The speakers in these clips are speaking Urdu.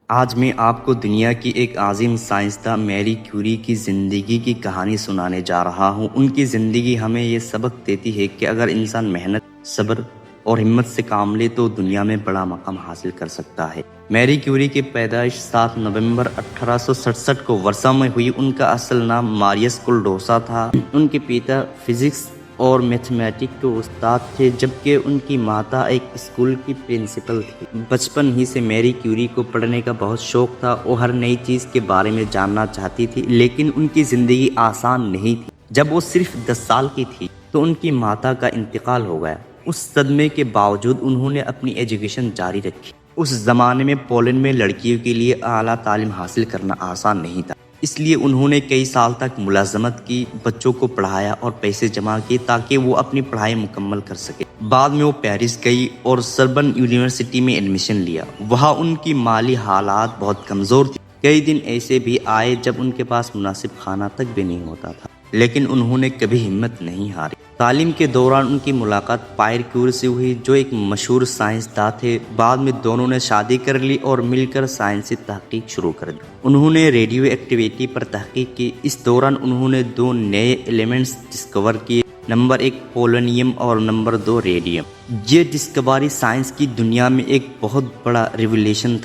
آج میں آپ کو دنیا کی ایک عظیم سائنسداں میری کیوری کی زندگی کی کہانی سنانے جا رہا ہوں۔ ان کی زندگی ہمیں یہ سبق دیتی ہے کہ اگر انسان محنت، صبر اور ہمت سے کام لے تو دنیا میں بڑا مقام حاصل کر سکتا ہے۔ میری کیوری کی پیدائش 7 نومبر 1867 کو ورسا میں ہوئی۔ ان کا اصل نام ماریا سکلوڈوسا تھا۔ ان کے پتا فزکس اور میتھمیٹکس کے استاد تھے، جبکہ ان کی ماتا ایک اسکول کی پرنسپل تھی۔ بچپن ہی سے میری کیوری کو پڑھنے کا بہت شوق تھا۔ وہ ہر نئی چیز کے بارے میں جاننا چاہتی تھی، لیکن ان کی زندگی آسان نہیں تھی۔ جب وہ صرف 10 سال کی تھی تو ان کی ماتا کا انتقال ہو گیا۔ اس صدمے کے باوجود انہوں نے اپنی ایجوکیشن جاری رکھی۔ اس زمانے میں پولینڈ میں لڑکیوں کے لیے اعلیٰ تعلیم حاصل کرنا آسان نہیں تھا، اس لیے انہوں نے کئی سال تک ملازمت کی، بچوں کو پڑھایا اور پیسے جمع کیے تاکہ وہ اپنی پڑھائی مکمل کر سکے۔ بعد میں وہ پیرس گئی اور سربن یونیورسٹی میں ایڈمیشن لیا۔ وہاں ان کی مالی حالات بہت کمزور تھی۔ کئی دن ایسے بھی آئے جب ان کے پاس مناسب کھانا تک بھی نہیں ہوتا تھا، لیکن انہوں نے کبھی ہمت نہیں ہاری۔ تعلیم کے دوران ان کی ملاقات پائر کیوری سے ہوئی، جو ایک مشہور سائنسداں تھے۔ بعد میں دونوں نے شادی کر لی اور مل کر سائنسی تحقیق شروع کر دی۔ انہوں نے ریڈیو ایکٹیویٹی پر تحقیق کی۔ اس دوران انہوں نے 2 نئے ایلیمنٹس ڈسکور کیے، نمبر 1 پولونیم اور نمبر 2 ریڈیم۔ یہ ڈسکوری سائنس کی دنیا میں ایک بہت بڑا ریولیوشن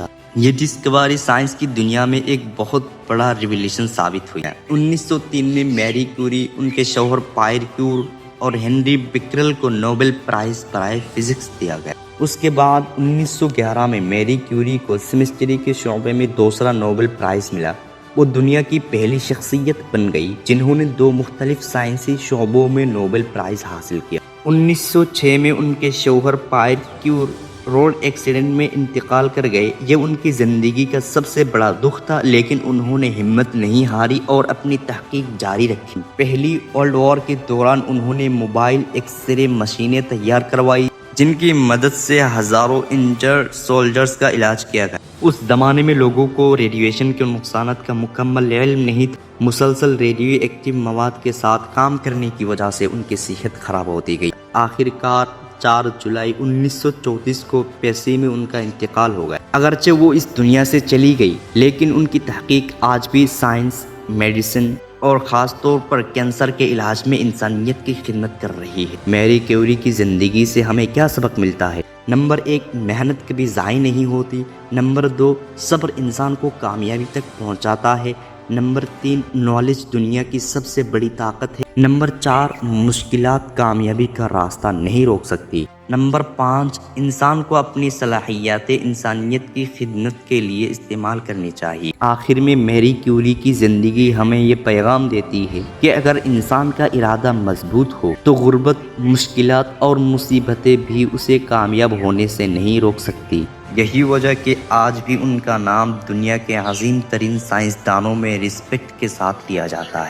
ثابت ہوئی۔ 1903 میں میری کیوری، ان کے شوہر پائر کیوری اور ہنری بیکریل کو نوبل پرائز برائے فزکس دیا گیا۔ اس کے بعد 1911 میں میری کیوری کو کیمسٹری کے شعبے میں دوسرا نوبل پرائز ملا۔ وہ دنیا کی پہلی شخصیت بن گئی جنہوں نے 2 مختلف سائنسی شعبوں میں نوبل پرائز حاصل کیا۔ 1906 میں ان کے شوہر پائر کیوری روڈ ایکسیڈنٹ میں انتقال کر گئے۔ یہ ان کی زندگی کا سب سے بڑا دکھ تھا، لیکن انہوں نے ہمت نہیں ہاری اور اپنی تحقیق جاری رکھی۔ پہلی ورلڈ وار کے دوران انہوں نے موبائل ایکس رے مشینیں تیار کروائی، جن کی مدد سے ہزاروں انجرڈ سولجرز کا علاج کیا گیا۔ اس زمانے میں لوگوں کو ریڈیویشن کے نقصانات کا مکمل علم نہیں تھا۔ مسلسل ریڈیو ایکٹیو مواد کے ساتھ کام کرنے کی وجہ سے ان کی صحت خراب ہوتی گئی۔ آخر کار 4 جولائی 1934 کو پیرس میں ان کا انتقال ہو گیا۔ اگرچہ وہ اس دنیا سے چلی گئی، لیکن ان کی تحقیق آج بھی سائنس، میڈیسن اور خاص طور پر کینسر کے علاج میں انسانیت کی خدمت کر رہی ہے۔ میری کیوری کی زندگی سے ہمیں کیا سبق ملتا ہے؟ نمبر 1 محنت کبھی ضائع نہیں ہوتی۔ نمبر 2 صبر انسان کو کامیابی تک پہنچاتا ہے۔ نمبر 3 نالج دنیا کی سب سے بڑی طاقت ہے۔ نمبر 4 مشکلات کامیابی کا راستہ نہیں روک سکتی۔ نمبر 5 انسان کو اپنی صلاحیت انسانیت کی خدمت کے لیے استعمال کرنی چاہیے۔ آخر میں میری کیوری کی زندگی ہمیں یہ پیغام دیتی ہے کہ اگر انسان کا ارادہ مضبوط ہو تو غربت، مشکلات اور مصیبتیں بھی اسے کامیاب ہونے سے نہیں روک سکتی۔ یہی وجہ کہ آج بھی ان کا نام دنیا کے عظیم ترین سائنسدانوں میں رسپیکٹ کے ساتھ لیا جاتا ہے۔